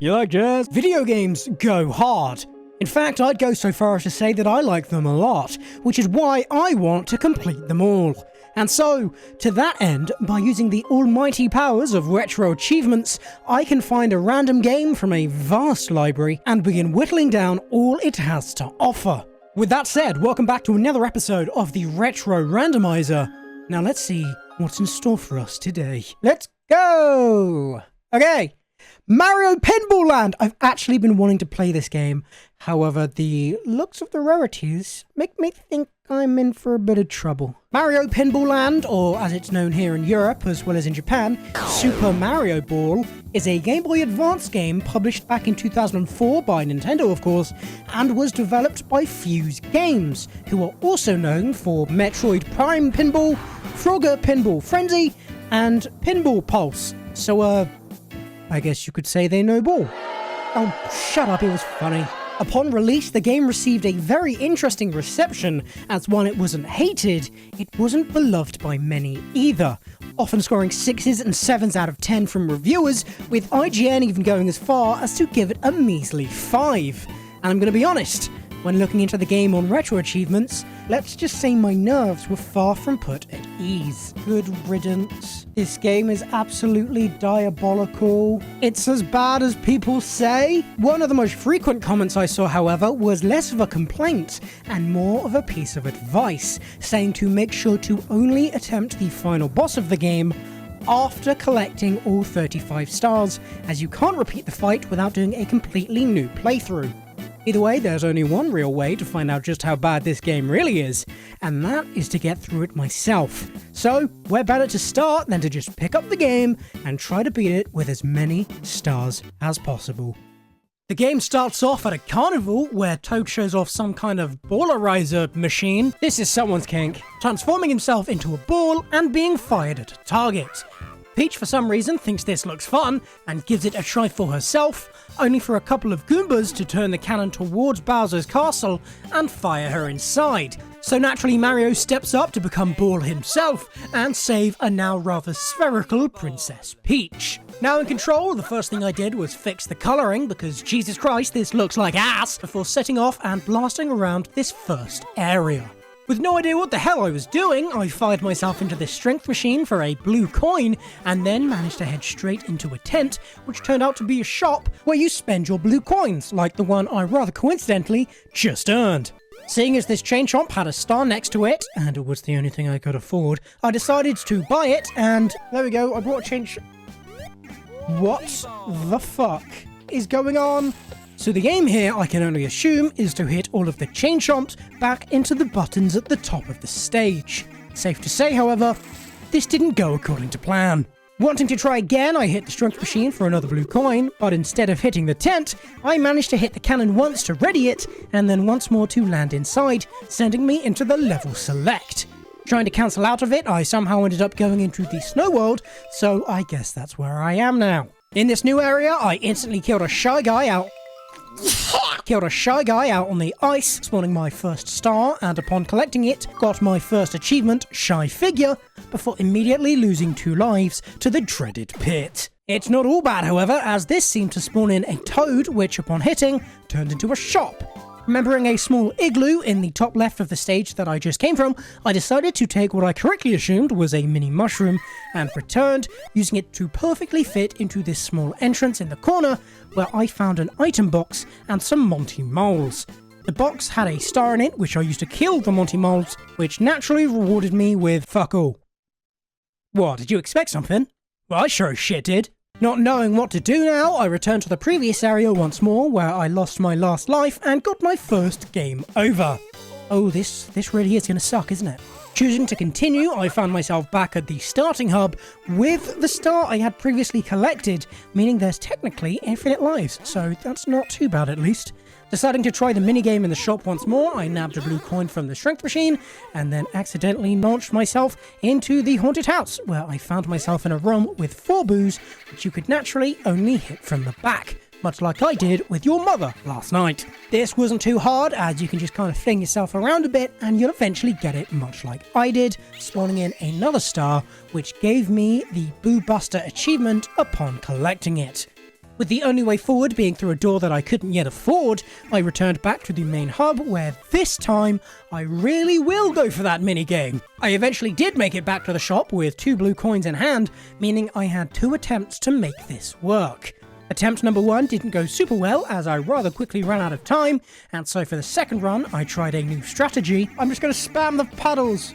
You like jazz? Video games go hard. In fact, I'd go so far as to say that I like them a lot, which is why I want to complete them all. And so, to that end, by using the almighty powers of retro achievements, I can find a random game from a vast library and begin whittling down all it has to offer. With that said, welcome back to another episode of the Retro Randomizer. Now let's see what's in store for us today. Let's go! Okay, Mario Pinball Land! I've actually been wanting to play this game. However, the looks of the rarities make me think I'm in for a bit of trouble. Mario Pinball Land, or as it's known here in Europe as well as in Japan, Super Mario Ball, is a Game Boy Advance game published back in 2004 by Nintendo, of course, and was developed by Fuse Games, who are also known for Metroid Prime Pinball, Frogger Pinball Frenzy, and Pinball Pulse. So, I guess you could say they know ball. Oh, shut up, it was funny. Upon release, the game received a very interesting reception, as while it wasn't hated, it wasn't beloved by many either, often scoring 6s and 7s out of 10 from reviewers, with IGN even going as far as to give it a measly 5. And I'm gonna be honest, when looking into the game on retro achievements, let's just say my nerves were far from put at ease. Good riddance. This game is absolutely diabolical. It's as bad as people say. One of the most frequent comments I saw, however, was less of a complaint and more of a piece of advice, saying to make sure to only attempt the final boss of the game after collecting all 35 stars, as you can't repeat the fight without doing a completely new playthrough. Either way, there's only one real way to find out just how bad this game really is, and that is to get through it myself. So, where better to start than to just pick up the game and try to beat it with as many stars as possible. The game starts off at a carnival where Toad shows off some kind of ballerizer machine. This is someone's kink, transforming himself into a ball and being fired at a target. Peach, for some reason, thinks this looks fun and gives it a try for herself, only for a couple of Goombas to turn the cannon towards Bowser's castle and fire her inside. So naturally, Mario steps up to become Ball himself and save a now rather spherical Princess Peach. Now in control, the first thing I did was fix the colouring, because Jesus Christ, this looks like ass, before setting off and blasting around this first area. With no idea what the hell I was doing, I fired myself into this strength machine for a blue coin, and then managed to head straight into a tent, which turned out to be a shop where you spend your blue coins, like the one I rather coincidentally just earned. Seeing as this chain shop had a star next to it, and it was the only thing I could afford, I decided to buy it, and there we go, I brought a change. What the fuck is going on? So the aim here, I can only assume, is to hit all of the chain chomps back into the buttons at the top of the stage. Safe to say, however, this didn't go according to plan. Wanting to try again, I hit the strength machine for another blue coin, but instead of hitting the tent, I managed to hit the cannon once to ready it, and then once more to land inside, sending me into the level select. Trying to cancel out of it, I somehow ended up going into the snow world, so I guess that's where I am now. In this new area, I instantly killed a shy guy out on the ice, spawning my first star, and upon collecting it, got my first achievement, Shy Figure, before immediately losing 2 lives to the dreaded pit. It's not all bad, however, as this seemed to spawn in a toad, which upon hitting, turned into a shop. Remembering a small igloo in the top left of the stage that I just came from, I decided to take what I correctly assumed was a mini mushroom and returned, using it to perfectly fit into this small entrance in the corner where I found an item box and some Monty Moles. The box had a star in it, which I used to kill the Monty Moles, which naturally rewarded me with fuck all. What, did you expect something? Well, I sure as shit did. Not knowing what to do now, I returned to the previous area once more, where I lost my last life and got my first game over. Oh, this really is gonna suck, isn't it? Choosing to continue, I found myself back at the starting hub with the star I had previously collected, meaning there's technically infinite lives, so that's not too bad at least. Deciding to try the minigame in the shop once more, I nabbed a blue coin from the strength machine, and then accidentally launched myself into the haunted house, where I found myself in a room with 4 boos, which you could naturally only hit from the back, much like I did with your mother last night. This wasn't too hard, as you can just kind of fling yourself around a bit, and you'll eventually get it much like I did, spawning in another star, which gave me the Boo Buster achievement upon collecting it. With the only way forward being through a door that I couldn't yet afford, I returned back to the main hub where this time I really will go for that minigame. I eventually did make it back to the shop with 2 blue coins in hand, meaning I had 2 attempts to make this work. Attempt number 1 didn't go super well as I rather quickly ran out of time, and so for the second run I tried a new strategy. I'm just going to spam the puddles,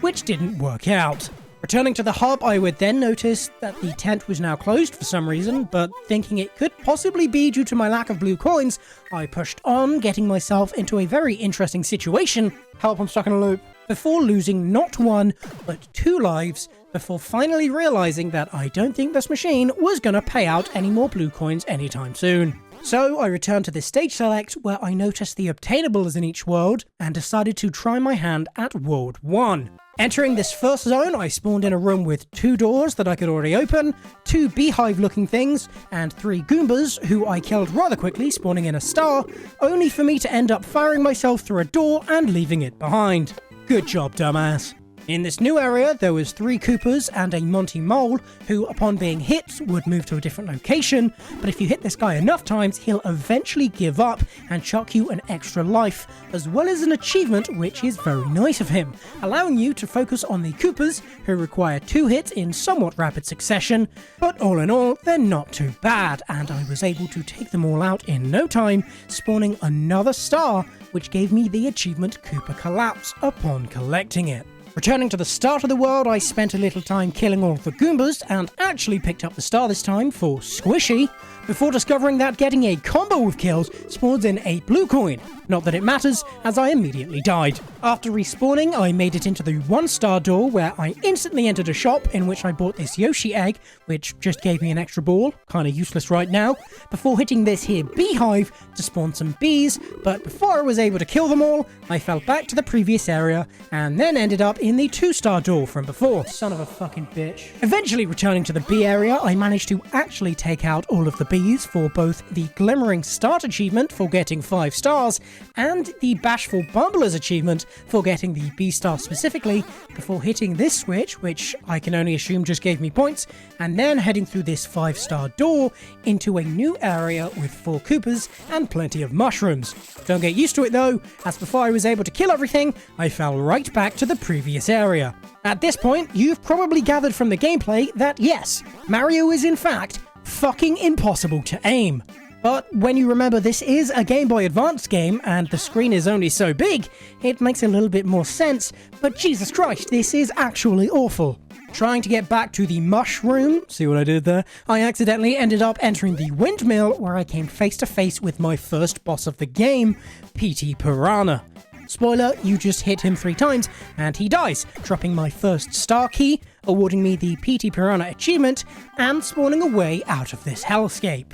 which didn't work out. Returning to the hub, I would then notice that the tent was now closed for some reason, but thinking it could possibly be due to my lack of blue coins, I pushed on, getting myself into a very interesting situation. Help, I'm stuck in a loop. Before losing not 1, but 2 lives, before finally realizing that I don't think this machine was gonna pay out any more blue coins anytime soon. So I returned to the stage select where I noticed the obtainables in each world and decided to try my hand at World 1. Entering this first zone, I spawned in a room with 2 doors that I could already open, 2 beehive looking things, and 3 Goombas who I killed rather quickly, spawning in a star, only for me to end up firing myself through a door and leaving it behind. Good job, dumbass. In this new area, there was 3 Koopas and a Monty Mole, who upon being hit would move to a different location, but if you hit this guy enough times, he'll eventually give up and chuck you an extra life, as well as an achievement which is very nice of him, allowing you to focus on the Koopas, who require 2 hits in somewhat rapid succession, but all in all, they're not too bad, and I was able to take them all out in no time, spawning another star, which gave me the achievement Koopa Collapse upon collecting it. Returning to the start of the world, I spent a little time killing all of the Goombas and actually picked up the star this time for Squishy, before discovering that getting a combo of kills spawns in a blue coin. Not that it matters, as I immediately died. After respawning, I made it into the 1-star door where I instantly entered a shop in which I bought this Yoshi egg, which just gave me an extra ball, kinda useless right now, before hitting this here beehive to spawn some bees, but before I was able to kill them all, I fell back to the previous area and then ended up in the 2-star door from before. Son of a fucking bitch. Eventually returning to the bee area, I managed to actually take out all of the bees for both the Glimmering Start achievement for getting 5 stars and the Bashful Bumblers achievement for getting the B star specifically, before hitting this switch, which I can only assume just gave me points, and then heading through this 5-star door into a new area with 4 Koopas and plenty of mushrooms. Don't get used to it though, as before I was able to kill everything, I fell right back to the previous area. At this point, you've probably gathered from the gameplay that yes, Mario is in fact fucking impossible to aim. But when you remember this is a Game Boy Advance game and the screen is only so big, it makes a little bit more sense, but Jesus Christ, this is actually awful. Trying to get back to the mushroom, see what I did there? I accidentally ended up entering the windmill where I came face to face with my first boss of the game, P.T. Piranha. Spoiler, you just hit him 3 times and he dies, dropping my first star key, awarding me the P.T. Piranha achievement, and spawning away out of this hellscape.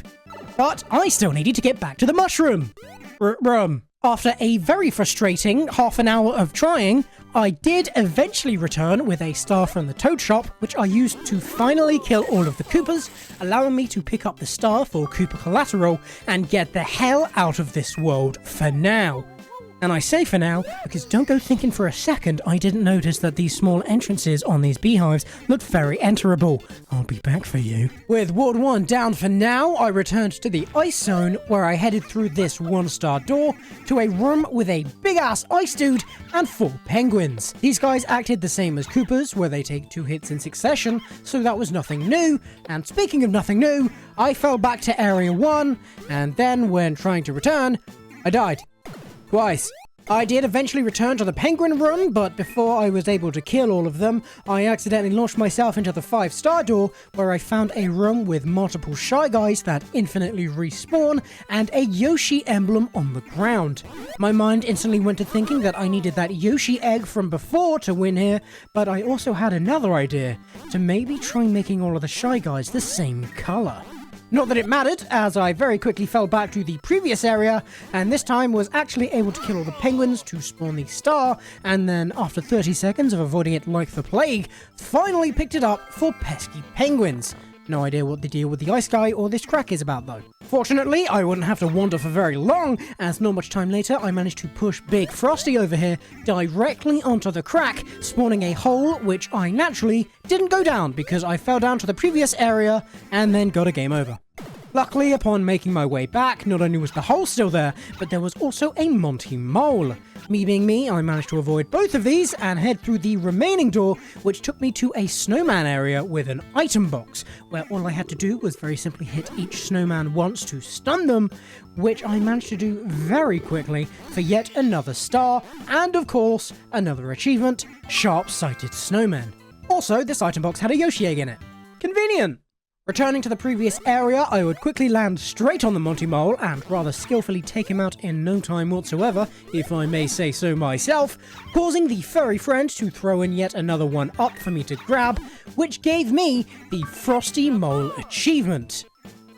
But I still needed to get back to the mushroom. After a very frustrating half an hour of trying, I did eventually return with a star from the Toad Shop, which I used to finally kill all of the Koopas, allowing me to pick up the star for Koopa Collateral and get the hell out of this world for now. And I say for now, because don't go thinking for a second I didn't notice that these small entrances on these beehives looked very enterable. I'll be back for you. With World 1 down for now, I returned to the ice zone where I headed through this 1-star door to a room with a big-ass ice dude and 4 penguins. These guys acted the same as Koopas, where they take 2 hits in succession, so that was nothing new. And speaking of nothing new, I fell back to Area 1, and then when trying to return, I died. Twice. I did eventually return to the penguin room, but before I was able to kill all of them, I accidentally launched myself into the 5-star door, where I found a room with multiple Shy Guys that infinitely respawn, and a Yoshi emblem on the ground. My mind instantly went to thinking that I needed that Yoshi egg from before to win here, but I also had another idea, to maybe try making all of the Shy Guys the same colour. Not that it mattered, as I very quickly fell back to the previous area, and this time was actually able to kill all the penguins to spawn the star, and then after 30 seconds of avoiding it like the plague, finally picked it up for pesky penguins. No idea what the deal with the ice guy or this crack is about though. Fortunately, I wouldn't have to wander for very long, as not much time later I managed to push Big Frosty over here directly onto the crack, spawning a hole which I naturally didn't go down because I fell down to the previous area and then got a game over. Luckily, upon making my way back, not only was the hole still there, but there was also a Monty Mole. Me being me, I managed to avoid both of these and head through the remaining door, which took me to a snowman area with an item box, where all I had to do was very simply hit each snowman once to stun them, which I managed to do very quickly for yet another star, and of course, another achievement, Sharp-Sighted Snowmen. Also, this item box had a Yoshi egg in it. Convenient! Returning to the previous area, I would quickly land straight on the Monty Mole and rather skillfully take him out in no time whatsoever, if I may say so myself, causing the furry friend to throw in yet another one up for me to grab, which gave me the Frosty Mole achievement.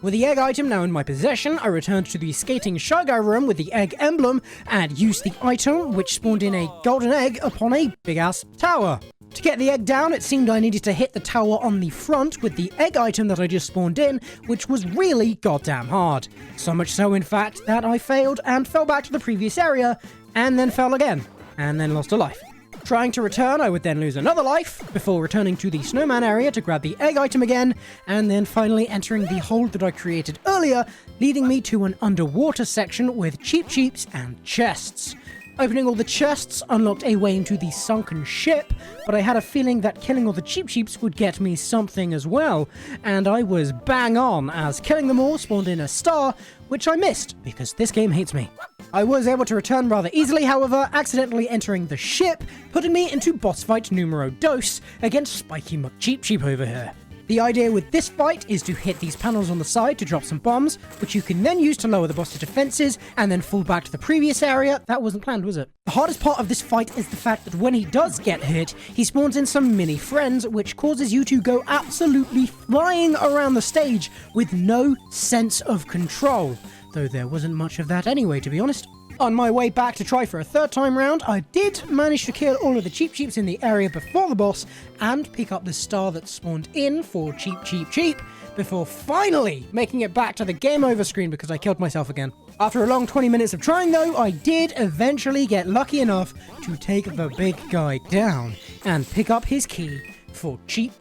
With the egg item now in my possession, I returned to the skating Shy Guy room with the egg emblem and used the item, which spawned in a golden egg upon a big-ass tower. To get the egg down, it seemed I needed to hit the tower on the front with the egg item that I just spawned in, which was really goddamn hard. So much so, in fact, that I failed and fell back to the previous area, and then fell again, and then lost a life. Trying to return, I would then lose another life, before returning to the snowman area to grab the egg item again, and then finally entering the hole that I created earlier, leading me to an underwater section with cheeps and chests. Opening all the chests unlocked a way into the sunken ship, but I had a feeling that killing all the cheeps would get me something as well, and I was bang on, as killing them all spawned in a star, which I missed, because this game hates me. I was able to return rather easily, however, accidentally entering the ship, putting me into boss fight numero dos against Spiky McCheep over here. The idea with this fight is to hit these panels on the side to drop some bombs, which you can then use to lower the boss's defenses, and then fall back to the previous area. That wasn't planned, was it? The hardest part of this fight is the fact that when he does get hit, he spawns in some mini friends, which causes you to go absolutely flying around the stage with no sense of control. Though there wasn't much of that anyway, to be honest. On my way back to try for a third time round, I did manage to kill all of the cheeps in the area before the boss and pick up the star that spawned in for cheap, before finally making it back to the game over screen because I killed myself again. After a long 20 minutes of trying though, I did eventually get lucky enough to take the big guy down and pick up his key for cheap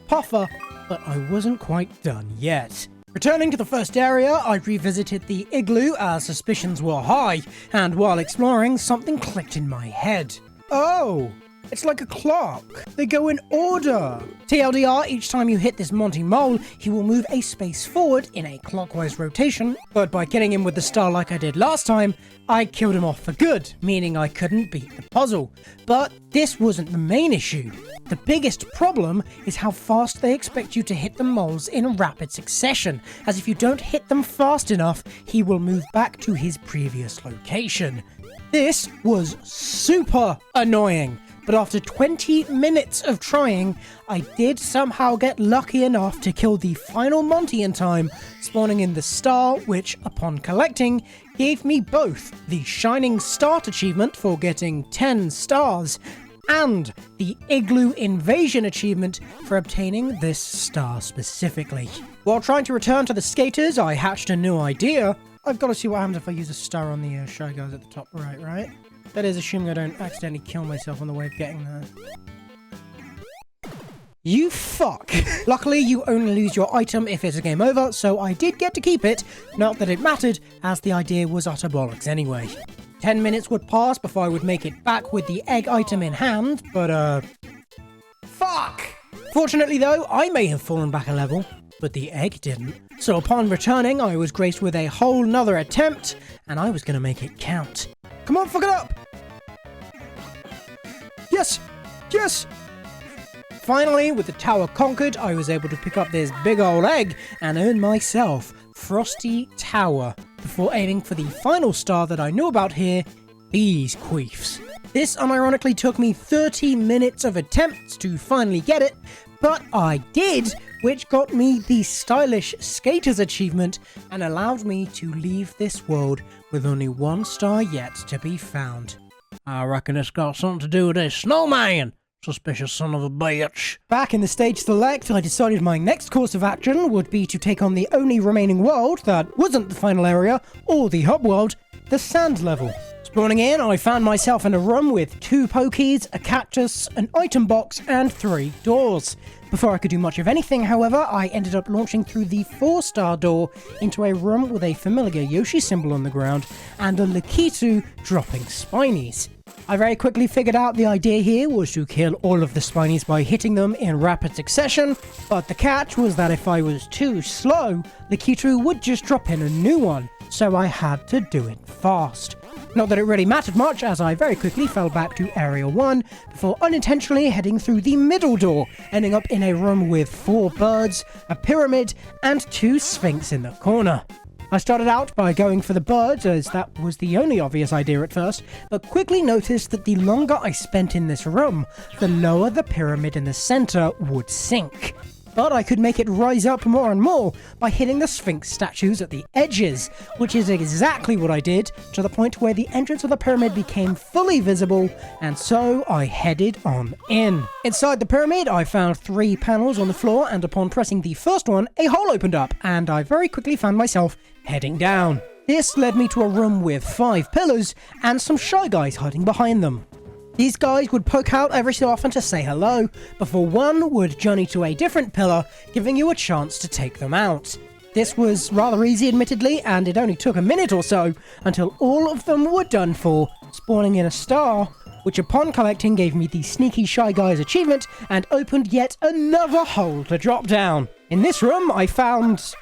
puffer, but I wasn't quite done yet. Returning to the first area, I revisited the igloo as suspicions were high, and while exploring, something clicked in my head. Oh, it's like a clock. They go in order. TLDR, each time you hit this Monty Mole, he will move a space forward in a clockwise rotation, but by killing him with the star like I did last time, I killed him off for good, meaning I couldn't beat the puzzle. But this wasn't the main issue. The biggest problem is how fast they expect you to hit the moles in rapid succession, as if you don't hit them fast enough, he will move back to his previous location. This was super annoying, but after 20 minutes of trying, I did somehow get lucky enough to kill the final Monty in time, spawning in the star, which, upon collecting, gave me both the Shining Start achievement for getting 10 stars, and the Igloo Invasion achievement for obtaining this star specifically. While trying to return to the skaters, I hatched a new idea. I've got to see what happens if I use a star on the Shy Guys at the top right? That is assuming I don't accidentally kill myself on the way of getting there. You fuck! Luckily, you only lose your item if it's a game over, so I did get to keep it, not that it mattered, as the idea was utter bollocks anyway. 10 minutes would pass before I would make it back with the egg item in hand, but fuck! Fortunately though, I may have fallen back a level, but the egg didn't. So upon returning, I was graced with a whole nother attempt, and I was gonna make it count. Come on, fuck it up! Yes! Yes! Finally, with the tower conquered, I was able to pick up this big old egg and earn myself Frosty Tower, before aiming for the final star that I knew about here, these queefs. This unironically took me 30 minutes of attempts to finally get it, but I did, which got me the Stylish Skaters achievement and allowed me to leave this world with only one star yet to be found. I reckon it's got something to do with this snowman. Suspicious son of a bitch. Back in the stage select, I decided my next course of action would be to take on the only remaining world that wasn't the final area or the hub world, the sand level. Spawning in, I found myself in a room with 2 pokies, a cactus, an item box, and 3 doors. Before I could do much of anything, however, I ended up launching through the 4-star door into a room with a familiar Yoshi symbol on the ground and a Lakitu dropping Spinies. I very quickly figured out the idea here was to kill all of the Spinies by hitting them in rapid succession, but the catch was that if I was too slow, Lakitu would just drop in a new one, so I had to do it fast. Not that it really mattered much, as I very quickly fell back to Area 1 before unintentionally heading through the middle door, ending up in a room with 4 birds, a pyramid, and 2 sphinx in the corner. I started out by going for the birds, as that was the only obvious idea at first, but quickly noticed that the longer I spent in this room, the lower the pyramid in the center would sink. But I could make it rise up more and more by hitting the Sphinx statues at the edges, which is exactly what I did, to the point where the entrance of the pyramid became fully visible, and so I headed on in. Inside the pyramid, I found 3 panels on the floor, and upon pressing the first one, a hole opened up, and I very quickly found myself heading down. This led me to a room with 5 pillars, and some Shy Guys hiding behind them. These guys would poke out every so often to say hello, before one would journey to a different pillar, giving you a chance to take them out. This was rather easy admittedly, and it only took a minute or so until all of them were done for, spawning in a star, which upon collecting gave me the Sneaky Shy Guys achievement and opened yet another hole to drop down. In this room I found,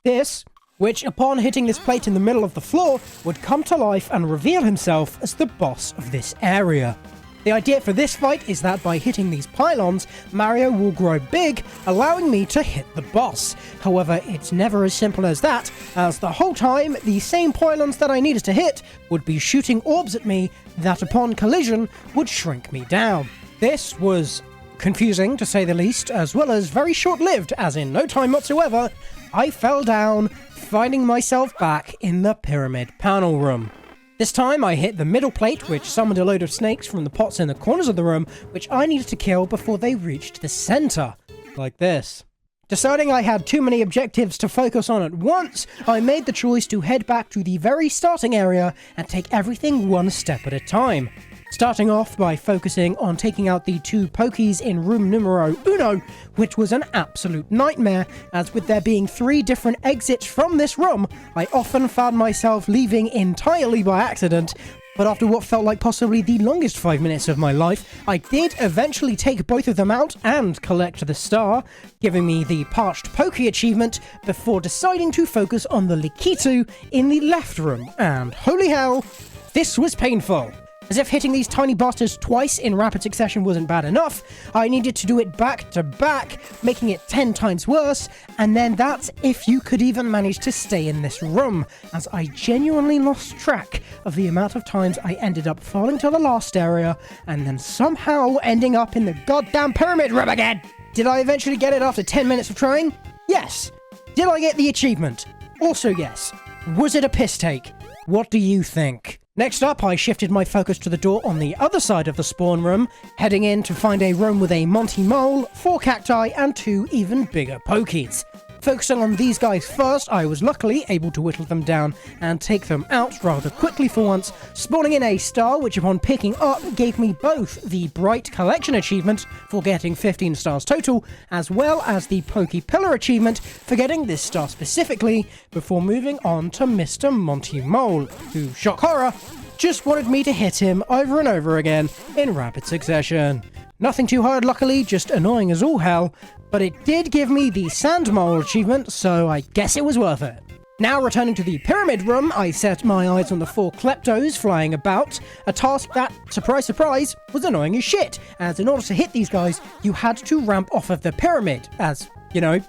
this, which upon hitting this plate in the middle of the floor would come to life and reveal himself as the boss of this area. The idea for this fight is that by hitting these pylons, Mario will grow big, allowing me to hit the boss. However, it's never as simple as that, as the whole time, the same pylons that I needed to hit would be shooting orbs at me that upon collision would shrink me down. This was confusing to say the least, as well as very short-lived, as in no time whatsoever, I fell down, finding myself back in the pyramid panel room. This time I hit the middle plate, which summoned a load of snakes from the pots in the corners of the room, which I needed to kill before they reached the center. Like this. Deciding I had too many objectives to focus on at once, I made the choice to head back to the very starting area and take everything one step at a time. Starting off by focusing on taking out the 2 pokies in room numero uno, which was an absolute nightmare, as with there being 3 different exits from this room, I often found myself leaving entirely by accident. But after what felt like possibly the longest 5 minutes of my life, I did eventually take both of them out and collect the star, giving me the Parched Pokey achievement, before deciding to focus on the Lakitu in the left room, and holy hell, this was painful. As if hitting these tiny bastards twice in rapid succession wasn't bad enough, I needed to do it back to back, making it 10 times worse, and then that's if you could even manage to stay in this room, as I genuinely lost track of the amount of times I ended up falling to the last area, and then somehow ending up in the goddamn pyramid room again! Did I eventually get it after 10 minutes of trying? Yes! Did I get the achievement? Also yes. Was it a piss take? What do you think? Next up, I shifted my focus to the door on the other side of the spawn room, heading in to find a room with a Monty Mole, 4 cacti, and 2 even bigger pokies. Focusing on these guys first, I was luckily able to whittle them down and take them out rather quickly for once, spawning in a star which upon picking up gave me both the Bright Collection achievement for getting 15 stars total, as well as the Pokey Pillar achievement for getting this star specifically, before moving on to Mr. Monty Mole, who, shock horror, just wanted me to hit him over and over again in rapid succession. Nothing too hard luckily, just annoying as all hell, but it did give me the Sand Mole achievement, so I guess it was worth it. Now returning to the pyramid room, I set my eyes on the 4 kleptos flying about, a task that, surprise surprise, was annoying as shit, as in order to hit these guys, you had to ramp off of the pyramid, as, you know,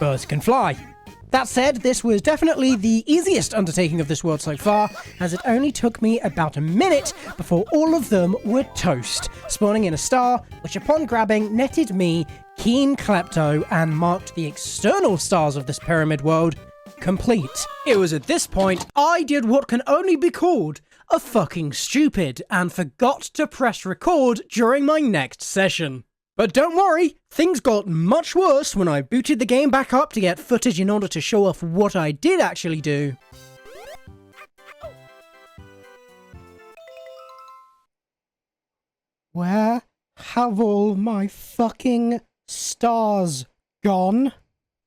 birds can fly. That said, this was definitely the easiest undertaking of this world so far, as it only took me about a minute before all of them were toast, spawning in a star, which upon grabbing netted me Keen Klepto and marked the external stars of this pyramid world complete. It was at this point I did what can only be called a fucking stupid and forgot to press record during my next session. But don't worry, things got much worse when I booted the game back up to get footage in order to show off what I did actually do. Where have all my fucking stars gone.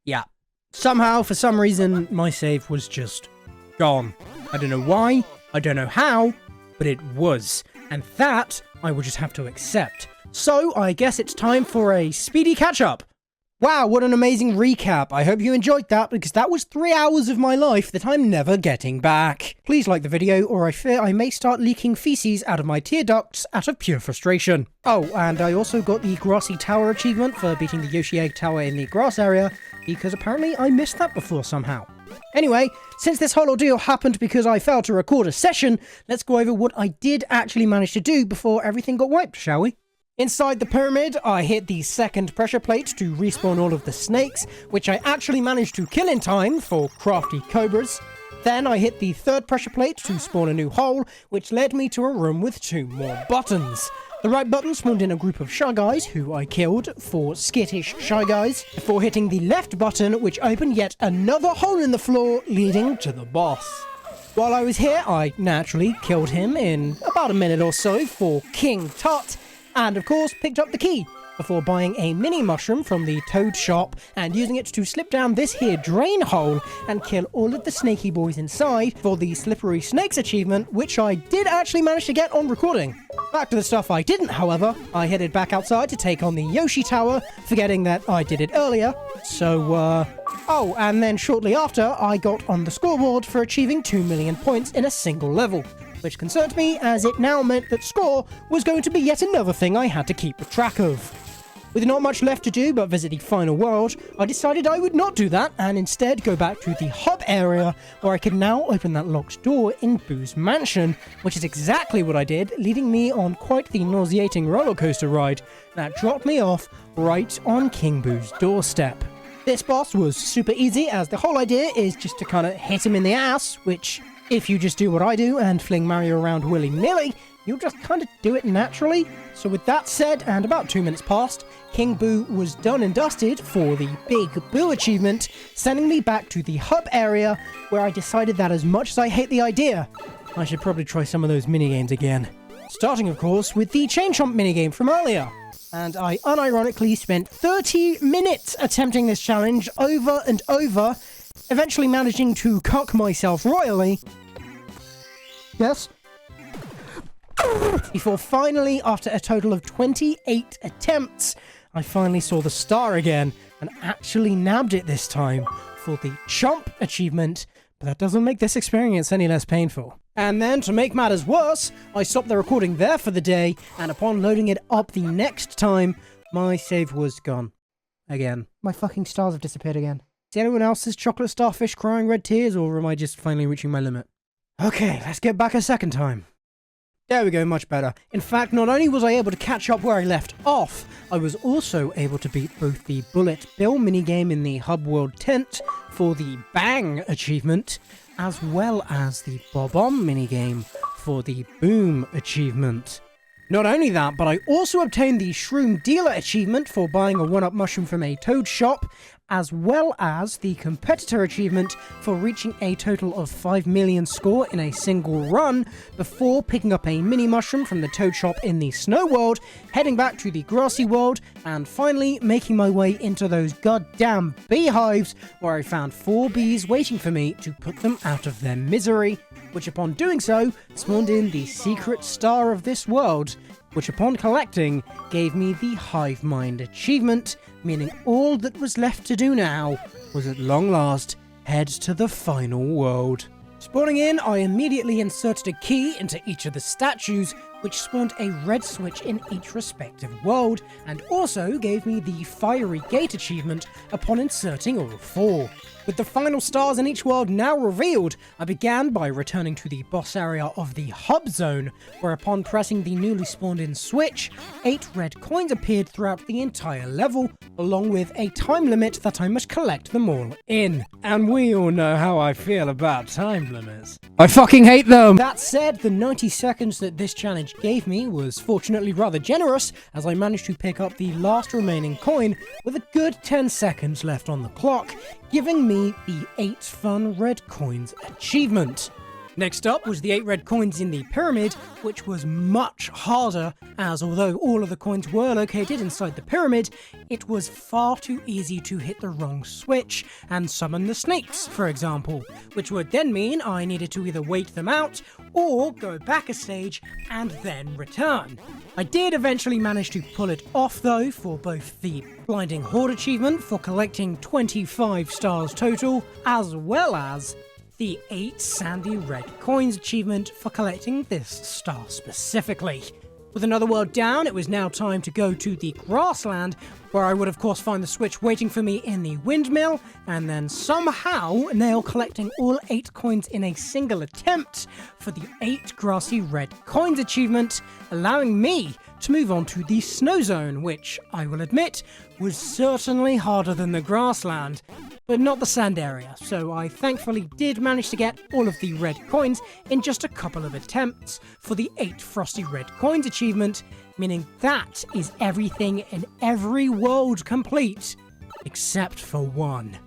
Yeah. Somehow, for some reason, my save was just gone. I don't know why, I don't know how, but it was. And that I will just have to accept. So, I guess it's time for a speedy catch-up. Wow, what an amazing recap. I hope you enjoyed that, because that was 3 hours of my life that I'm never getting back. Please like the video, or I fear I may start leaking feces out of my tear ducts out of pure frustration. Oh, and I also got the Grassy Tower achievement for beating the Yoshi Egg Tower in the grass area, because apparently I missed that before somehow. Anyway, since this whole ordeal happened because I failed to record a session, let's go over what I did actually manage to do before everything got wiped, shall we? Inside the pyramid, I hit the second pressure plate to respawn all of the snakes, which I actually managed to kill in time for crafty cobras. Then I hit the third pressure plate to spawn a new hole, which led me to a room with 2 more buttons. The right button spawned in a group of Shy Guys, who I killed for skittish Shy Guys, before hitting the left button, which opened yet another hole in the floor, leading to the boss. While I was here, I naturally killed him in about a minute or so for King Tut, and of course picked up the key, before buying a mini mushroom from the Toad shop and using it to slip down this here drain hole and kill all of the snaky boys inside for the Slippery Snakes achievement, which I did actually manage to get on recording. Back to the stuff I didn't, however. I headed back outside to take on the Yoshi Tower, forgetting that I did it earlier, so oh, and then shortly after, I got on the scoreboard for achieving 2 million points in a single level, which concerned me as it now meant that score was going to be yet another thing I had to keep track of. With not much left to do but visit the final world, I decided I would not do that and instead go back to the hub area where I could now open that locked door in Boo's mansion, which is exactly what I did, leading me on quite the nauseating roller coaster ride that dropped me off right on King Boo's doorstep. This boss was super easy, as the whole idea is just to kind of hit him in the ass, which, if you just do what I do and fling Mario around willy-nilly, you'll just kind of do it naturally. So with that said, and about 2 minutes past, King Boo was done and dusted for the Big Boo achievement, sending me back to the hub area, where I decided that as much as I hate the idea, I should probably try some of those minigames again. Starting, of course, with the Chain Chomp minigame from earlier. And I unironically spent 30 minutes attempting this challenge over and over, eventually managing to cock myself royally. Yes? Before finally, after a total of 28 attempts, I finally saw the star again and actually nabbed it this time for the Chomp achievement, but that doesn't make this experience any less painful. And then, to make matters worse, I stopped the recording there for the day, and upon loading it up the next time, my save was gone. Again. My fucking stars have disappeared again. Is anyone else's chocolate starfish crying red tears, or am I just finally reaching my limit? Okay, let's get back a second time. There we go, much better. In fact, not only was I able to catch up where I left off, I was also able to beat both the Bullet Bill minigame in the Hub World tent for the Bang achievement, as well as the Bob-omb minigame for the Boom achievement. Not only that, but I also obtained the Shroom Dealer achievement for buying a 1-up mushroom from a Toad shop, as well as the Competitor achievement for reaching a total of 5 million score in a single run, before picking up a mini mushroom from the Toad shop in the Snow World, heading back to the Grassy World, and finally making my way into those goddamn beehives, where I found 4 bees waiting for me to put them out of their misery, which upon doing so, spawned in the secret star of this world, which upon collecting, gave me the Hive Mind achievement, meaning all that was left to do now was at long last head to the final world. Spawning in, I immediately inserted a key into each of the statues, which spawned a red switch in each respective world, and also gave me the Fiery Gate achievement upon inserting all 4. With the final stars in each world now revealed, I began by returning to the boss area of the Hub Zone, where upon pressing the newly spawned in switch, 8 red coins appeared throughout the entire level, along with a time limit that I must collect them all in. And we all know how I feel about time limits. I fucking hate them! That said, the 90 seconds that this challenge gave me was fortunately rather generous, as I managed to pick up the last remaining coin with a good 10 seconds left on the clock, giving me the 8 fun red coins achievement. Next up was the 8 red coins in the pyramid, which was much harder, as although all of the coins were located inside the pyramid, it was far too easy to hit the wrong switch and summon the snakes, for example, which would then mean I needed to either wait them out or go back a stage and then return. I did eventually manage to pull it off though, for both the Blinding Horde achievement for collecting 25 stars total, as well as the 8 sandy red coins achievement for collecting this star specifically. With another world down, it was now time to go to the grassland, where I would of course find the switch waiting for me in the windmill, and then somehow nail collecting all 8 coins in a single attempt for the 8 grassy red coins achievement, allowing me to move on to the snow zone, which, I will admit, was certainly harder than the grassland, but not the sand area, so I thankfully did manage to get all of the red coins in just a couple of attempts for the 8 frosty red coins achievement, meaning that is everything in every world complete, except for one.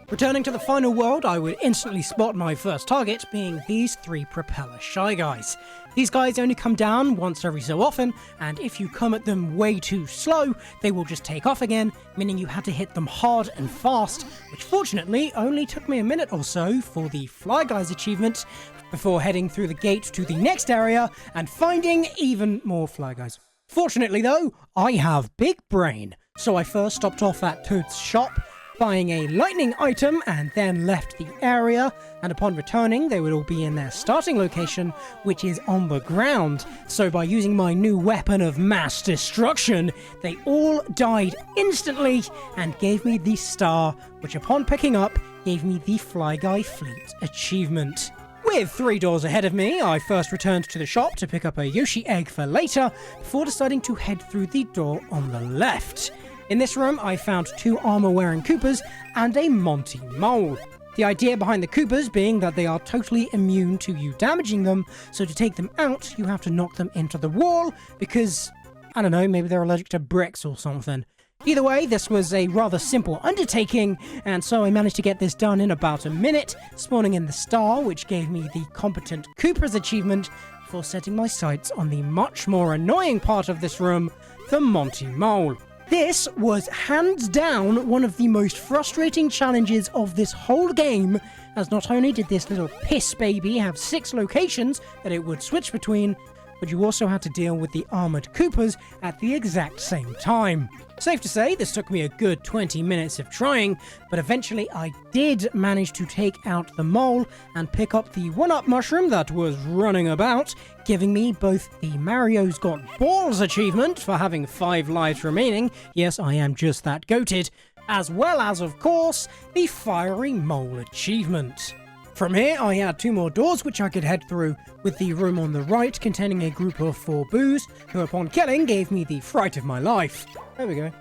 Returning to the final world, I would instantly spot my first target being these 3 propeller shy guys. These guys only come down once every so often, and if you come at them way too slow, they will just take off again, meaning you had to hit them hard and fast, which fortunately only took me a minute or so for the Fly Guys achievement, before heading through the gate to the next area and finding even more Fly Guys. Fortunately though, I have big brain, so I first stopped off at Toad's shop, buying a lightning item, and then left the area, and upon returning they would all be in their starting location, which is on the ground. So by using my new weapon of mass destruction, they all died instantly and gave me the star, which upon picking up gave me the Fly Guy Fleet achievement. With 3 doors ahead of me, I first returned to the shop to pick up a Yoshi egg for later, before deciding to head through the door on the left. In this room, I found 2 armor-wearing Koopas and a Monty Mole. The idea behind the Koopas being that they are totally immune to you damaging them, so to take them out, you have to knock them into the wall, because, I don't know, maybe they're allergic to bricks or something. Either way, this was a rather simple undertaking, and so I managed to get this done in about a minute, spawning in the star, which gave me the Competent Koopas achievement for setting my sights on the much more annoying part of this room, the Monty Mole. This was hands down one of the most frustrating challenges of this whole game, as not only did this little piss baby have 6 locations that it would switch between, but you also had to deal with the armored Koopas at the exact same time. Safe to say, this took me a good 20 minutes of trying, but eventually I did manage to take out the mole and pick up the 1-up mushroom that was running about, giving me both the Mario's Got Balls achievement for having 5 lives remaining, yes, I am just that goated, as well as, of course, the Fiery Mole achievement. From here, I had 2 more doors which I could head through, with the room on the right containing a group of 4 boos, who upon killing gave me the fright of my life. There we go.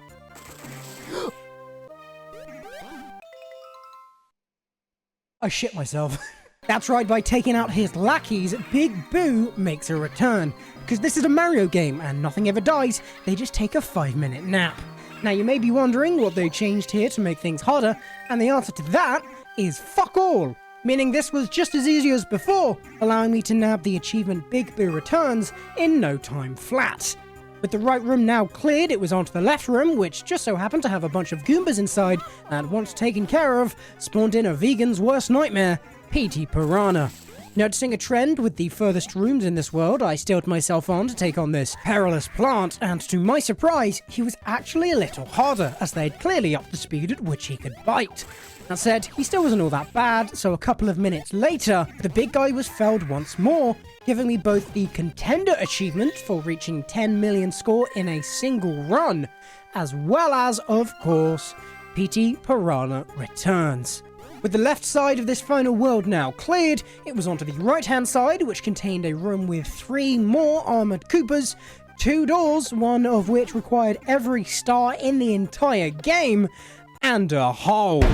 I shit myself. That's right, by taking out his lackeys, Big Boo makes a return. Because this is a Mario game and nothing ever dies, they just take a 5-minute nap. Now you may be wondering what they changed here to make things harder, and the answer to that is fuck all. Meaning this was just as easy as before, allowing me to nab the achievement Big Boo Returns in no time flat. With the right room now cleared, it was onto the left room, which just so happened to have a bunch of Goombas inside, and once taken care of, spawned in a vegan's worst nightmare, P.T. Piranha. Noticing a trend with the furthest rooms in this world, I steeled myself on to take on this perilous plant, and to my surprise, he was actually a little harder, as they had clearly upped the speed at which he could bite. That said, he still wasn't all that bad, so a couple of minutes later, the big guy was felled once more, giving me both the Contender achievement for reaching 10 million score in a single run, as well as, of course, P.T. Piranha Returns. With the left side of this final world now cleared, it was onto the right-hand side, which contained a room with 3 more armoured Koopas, 2 doors, one of which required every star in the entire game, and a hole.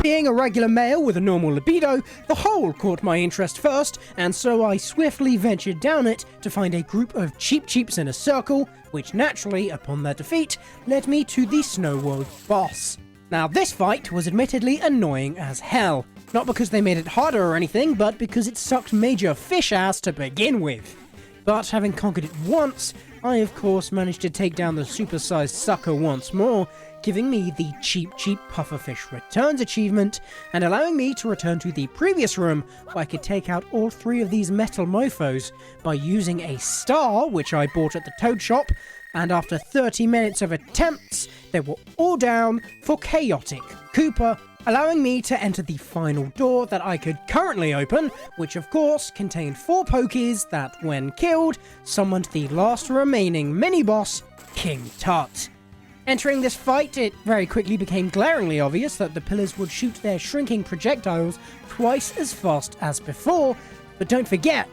Being a regular male with a normal libido, the hole caught my interest first, and so I swiftly ventured down it to find a group of Cheep Cheeps in a circle, which naturally, upon their defeat, led me to the Snow World boss. Now this fight was admittedly annoying as hell. Not because they made it harder or anything, but because it sucked major fish ass to begin with. But having conquered it once, I of course managed to take down the supersized sucker once more, giving me the cheap pufferfish returns achievement, and allowing me to return to the previous room where I could take out all 3 of these metal mofos by using a star, which I bought at the toad shop, and after 30 minutes of attempts, they were all down for Chaotic Koopa, allowing me to enter the final door that I could currently open, which of course contained 4 Pokies that, when killed, summoned the last remaining mini-boss, King Tut. Entering this fight, it very quickly became glaringly obvious that the pillars would shoot their shrinking projectiles twice as fast as before, but don't forget,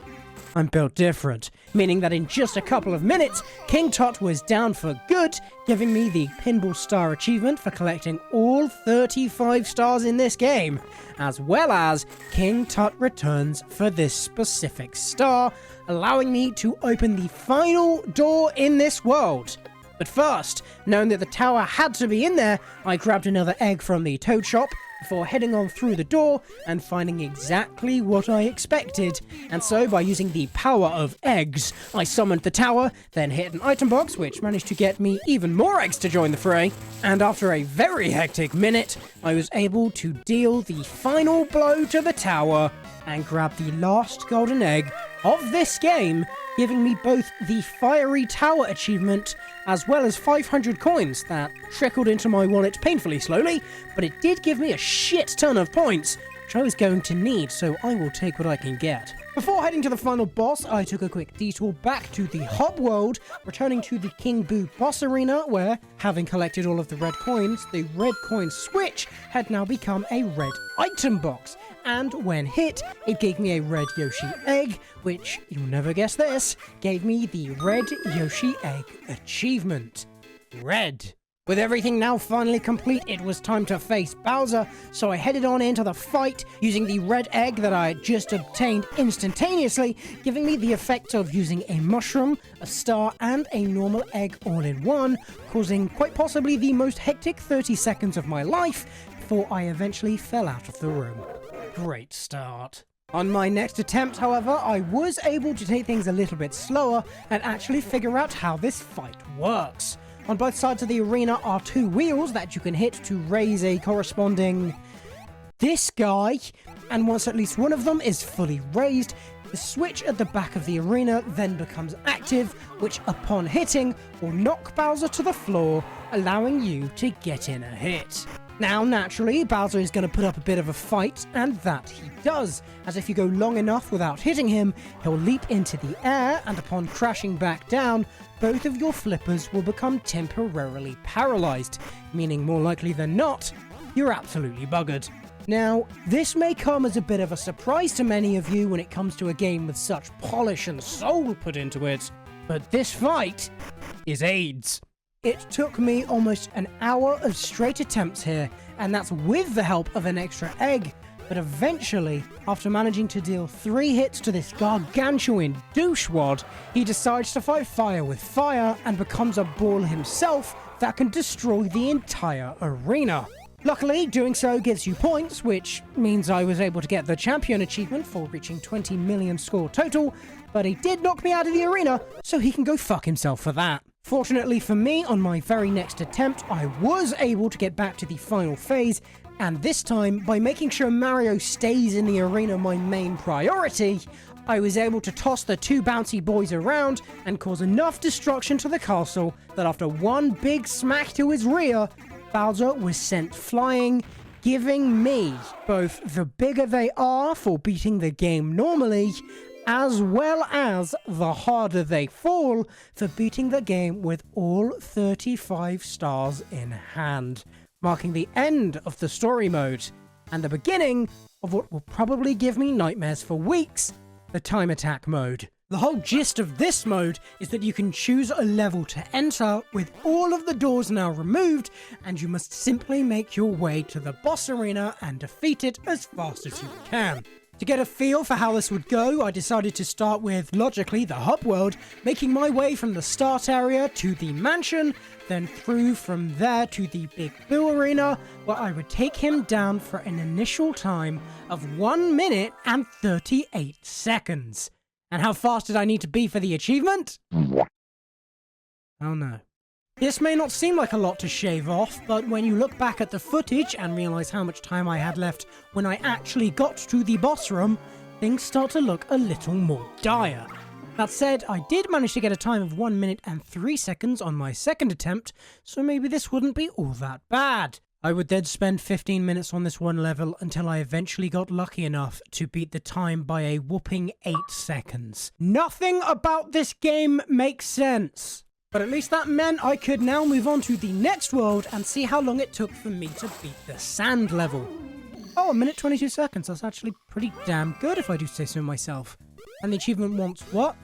I'm built different, meaning that in just a couple of minutes, King Tut was down for good, giving me the Pinball Star achievement for collecting all 35 stars in this game, as well as King Tut returns for this specific star, allowing me to open the final door in this world. But first, knowing that the tower had to be in there, I grabbed another egg from the toad shop before heading on through the door and finding exactly what I expected. And so, by using the power of eggs, I summoned the tower, then hit an item box, which managed to get me even more eggs to join the fray. And after a very hectic minute, I was able to deal the final blow to the tower and grab the last golden egg of this game, giving me both the Fiery Tower achievement as well as 500 coins that trickled into my wallet painfully slowly, but it did give me a shit ton of points, which I was going to need, so I will take what I can get. Before heading to the final boss, I took a quick detour back to the Hub World, returning to the King Boo boss arena where, having collected all of the red coins, the red coin switch had now become a red item box. And when hit, it gave me a red Yoshi egg, which, you'll never guess this, gave me the red Yoshi egg achievement. Red. With everything now finally complete, it was time to face Bowser, so I headed on into the fight using the red egg that I had just obtained instantaneously, giving me the effect of using a mushroom, a star, and a normal egg all in one, causing quite possibly the most hectic 30 seconds of my life before I eventually fell out of the room. Great start. On my next attempt, however, I was able to take things a little bit slower and actually figure out how this fight works. On both sides of the arena are 2 wheels that you can hit to raise a corresponding this guy, and once at least one of them is fully raised, the switch at the back of the arena then becomes active, which upon hitting will knock Bowser to the floor, allowing you to get in a hit. Now, naturally, Bowser is going to put up a bit of a fight, and that he does, as if you go long enough without hitting him, he'll leap into the air, and upon crashing back down, both of your flippers will become temporarily paralyzed, meaning more likely than not, you're absolutely buggered. Now, this may come as a bit of a surprise to many of you when it comes to a game with such polish and soul put into it, but this fight is AIDS. It took me almost an hour of straight attempts here, and that's with the help of an extra egg, but eventually, after managing to deal 3 hits to this gargantuan douchewad, he decides to fight fire with fire and becomes a ball himself that can destroy the entire arena. Luckily, doing so gives you points, which means I was able to get the champion achievement for reaching 20 million score total, but he did knock me out of the arena, so he can go fuck himself for that. Fortunately for me, on my very next attempt, I was able to get back to the final phase, and this time, by making sure Mario stays in the arena my main priority, I was able to toss the 2 bouncy boys around and cause enough destruction to the castle that after one big smack to his rear, Bowser was sent flying, giving me both the bigger they are for beating the game normally, as well as the harder they fall for beating the game with all 35 stars in hand, marking the end of the story mode, and the beginning of what will probably give me nightmares for weeks, the time attack mode. The whole gist of this mode is that you can choose a level to enter with all of the doors now removed, and you must simply make your way to the boss arena and defeat it as fast as you can. To get a feel for how this would go, I decided to start with, logically, the hub world, making my way from the start area to the mansion, then through from there to the Big Boo Arena, where I would take him down for an initial time of 1 minute and 38 seconds. And how fast did I need to be for the achievement? Oh no. This may not seem like a lot to shave off, but when you look back at the footage and realise how much time I had left when I actually got to the boss room, things start to look a little more dire. That said, I did manage to get a time of 1 minute and 3 seconds on my second attempt, so maybe this wouldn't be all that bad. I would then spend 15 minutes on this one level until I eventually got lucky enough to beat the time by a whopping 8 seconds. Nothing about this game makes sense. But at least that meant I could now move on to the next world and see how long it took for me to beat the sand level. Oh, 1 minute 22 seconds. That's actually pretty damn good if I do say so myself. And the achievement wants what?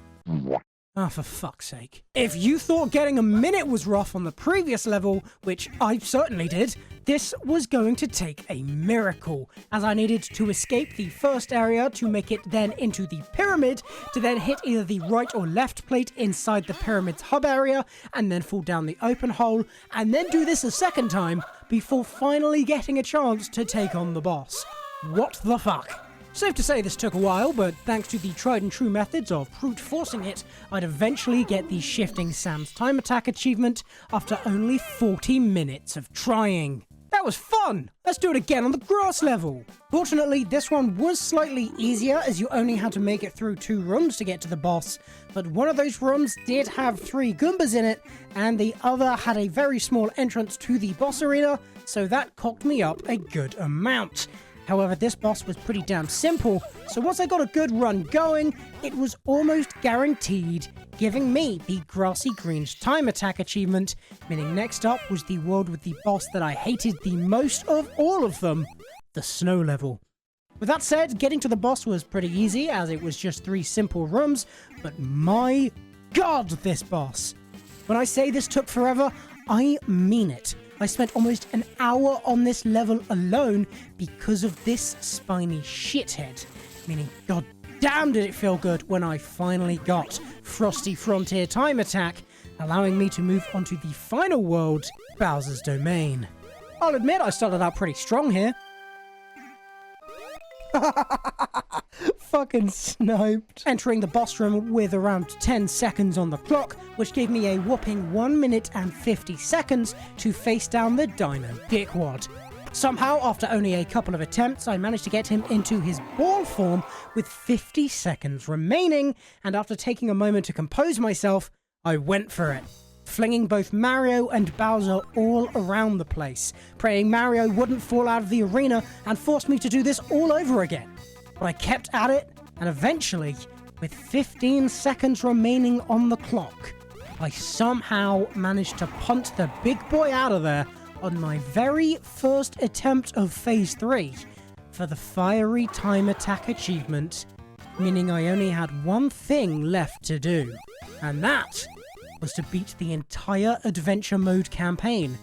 Oh, for fuck's sake. If you thought getting a minute was rough on the previous level, which I certainly did, this was going to take a miracle, as I needed to escape the first area to make it then into the pyramid, to then hit either the right or left plate inside the pyramid's hub area, and then fall down the open hole, and then do this a second time, before finally getting a chance to take on the boss. What the fuck? Safe to say this took a while, but thanks to the tried and true methods of brute forcing it, I'd eventually get the Shifting Sam's Time Attack achievement after only 40 minutes of trying. That was fun! Let's do it again on the grass level! Fortunately, this one was slightly easier as you only had to make it through 2 rooms to get to the boss, but one of those rooms did have 3 Goombas in it, and the other had a very small entrance to the boss arena, so that cocked me up a good amount. However, this boss was pretty damn simple, so once I got a good run going, it was almost guaranteed giving me the Grassy Green's Time Attack achievement, meaning next up was the world with the boss that I hated the most of all of them, the snow level. With that said, getting to the boss was pretty easy, as it was just 3 simple rooms, but my god, this boss! When I say this took forever, I mean it. I spent almost an hour on this level alone because of this spiny shithead. Meaning, god damn did it feel good when I finally got Frosty Frontier Time Attack, allowing me to move on to the final world, Bowser's Domain. I'll admit I started out pretty strong here. Fucking sniped. Entering the boss room with around 10 seconds on the clock, which gave me a whopping 1 minute and 50 seconds to face down the Dino Dickwad. Somehow, after only a couple of attempts, I managed to get him into his ball form with 50 seconds remaining, and after taking a moment to compose myself, I went for it, flinging both Mario and Bowser all around the place, praying Mario wouldn't fall out of the arena and force me to do this all over again. But I kept at it, and eventually, with 15 seconds remaining on the clock, I somehow managed to punt the big boy out of there on my very first attempt of Phase 3 for the Fiery Time Attack achievement, meaning I only had one thing left to do, and that was to beat the entire Adventure Mode campaign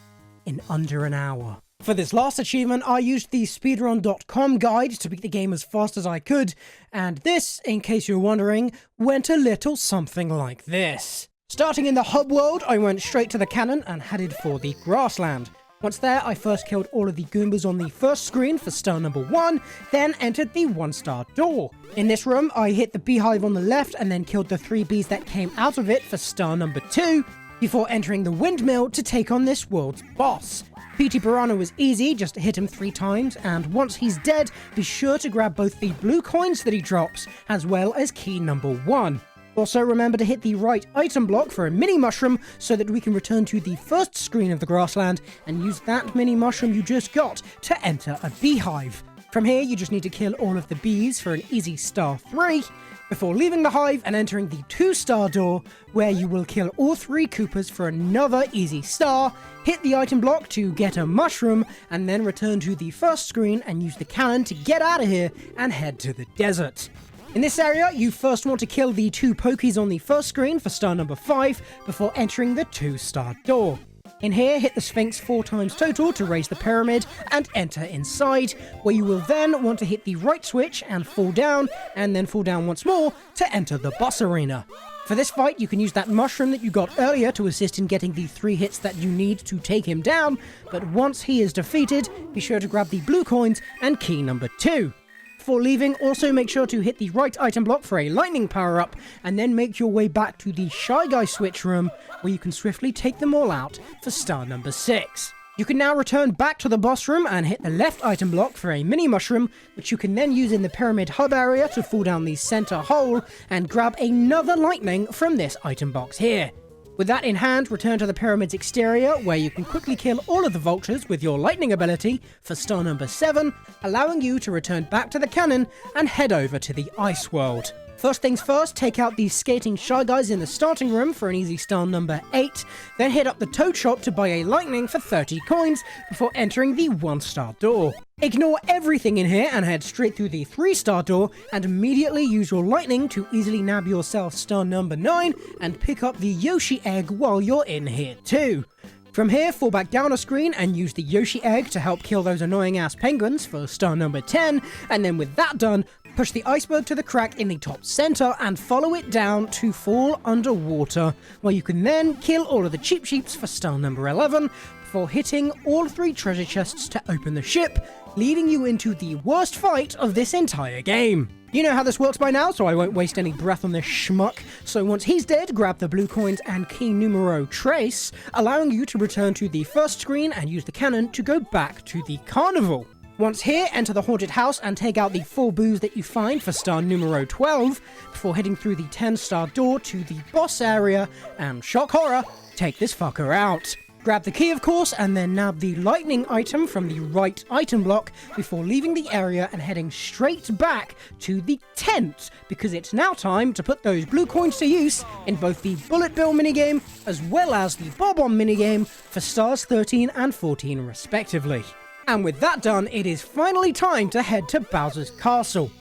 in under an hour. For this last achievement, I used the speedrun.com guide to beat the game as fast as I could, and this, in case you're wondering, went a little something like this. Starting in the hub world, I went straight to the cannon and headed for the grassland. Once there, I first killed all of the Goombas on the first screen for star number 1, then entered the 1-star door. In this room, I hit the beehive on the left and then killed the 3 bees that came out of it for star number 2, before entering the windmill to take on this world's boss. P.T. Piranha was easy, just hit him 3 times, and once he's dead, be sure to grab both the blue coins that he drops, as well as key number 1. Also remember to hit the right item block for a mini mushroom so that we can return to the first screen of the grassland and use that mini mushroom you just got to enter a beehive. From here you just need to kill all of the bees for an easy star 3 before leaving the hive and entering the 2-star door where you will kill all 3 Koopas for another easy star, hit the item block to get a mushroom, and then return to the first screen and use the cannon to get out of here and head to the desert. In this area, you first want to kill the 2 Pokies on the first screen for star number 5 before entering the 2-star door. In here, hit the Sphinx 4 times total to raise the pyramid and enter inside, where you will then want to hit the right switch and fall down, and then fall down once more to enter the boss arena. For this fight, you can use that mushroom that you got earlier to assist in getting the 3 hits that you need to take him down, but once he is defeated, be sure to grab the blue coins and key number 2. Before leaving, also make sure to hit the right item block for a lightning power-up, and then make your way back to the Shy Guy switch room, where you can swiftly take them all out for star number 6. You can now return back to the boss room and hit the left item block for a mini mushroom, which you can then use in the pyramid hub area to fall down the center hole and grab another lightning from this item box here. With that in hand, return to the pyramid's exterior, where you can quickly kill all of the vultures with your lightning ability for star number 7, allowing you to return back to the cannon and head over to the ice world. First things first, take out these skating Shy Guys in the starting room for an easy star number 8, then hit up the Toad Shop to buy a lightning for 30 coins before entering the 1-star door. Ignore everything in here and head straight through the 3-star door and immediately use your lightning to easily nab yourself star number 9 and pick up the Yoshi egg while you're in here too. From here, fall back down a screen and use the Yoshi egg to help kill those annoying ass penguins for star number 10, and then with that done, push the iceberg to the crack in the top center and follow it down to fall underwater, where you can then kill all of the cheap sheeps for star number 11 before hitting all 3 treasure chests to open the ship, leading you into the worst fight of this entire game. You know how this works by now, so I won't waste any breath on this schmuck. So once he's dead, grab the blue coins and key numero trace, allowing you to return to the first screen and use the cannon to go back to the carnival. Once here, enter the haunted house and take out the 4 boos that you find for star numero 12, before heading through the 10-star door to the boss area, and shock horror, take this fucker out. Grab the key of course, and then nab the lightning item from the right item block before leaving the area and heading straight back to the tent, because it's now time to put those blue coins to use in both the bullet bill minigame as well as the bob-omb minigame for stars 13 and 14 respectively. And with that done, it is finally time to head to Bowser's Castle.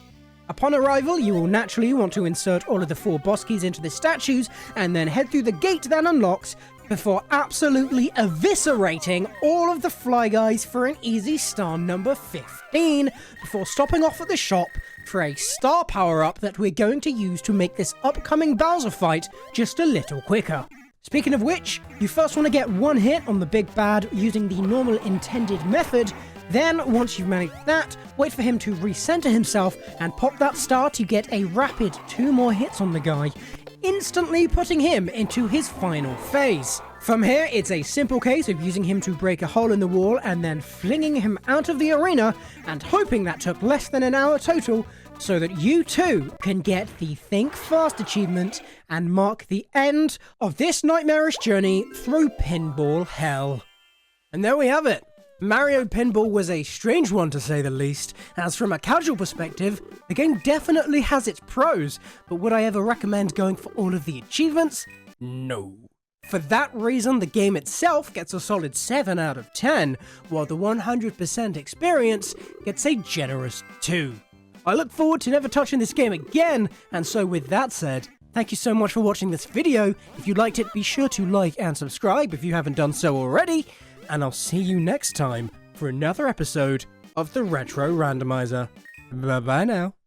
Upon arrival, you will naturally want to insert all of the 4 boss keys into the statues and then head through the gate that unlocks before absolutely eviscerating all of the Fly Guys for an easy star number 15, before stopping off at the shop for a star power-up that we're going to use to make this upcoming Bowser fight just a little quicker. Speaking of which, you first want to get 1 hit on the big bad using the normal intended method, then once you've managed that, wait for him to recenter himself and pop that star to get a rapid 2 more hits on the guy, instantly putting him into his final phase. From here, it's a simple case of using him to break a hole in the wall and then flinging him out of the arena and hoping that took less than an hour total, so that you too can get the Think Fast achievement and mark the end of this nightmarish journey through pinball hell. And there we have it. Mario Pinball was a strange one to say the least, as from a casual perspective, the game definitely has its pros, but would I ever recommend going for all of the achievements? No. For that reason, the game itself gets a solid 7 out of 10, while the 100% experience gets a generous 2. I look forward to never touching this game again, and so with that said, thank you so much for watching this video. If you liked it, be sure to like and subscribe if you haven't done so already, and I'll see you next time for another episode of the Retro Randomizer. Bye bye now.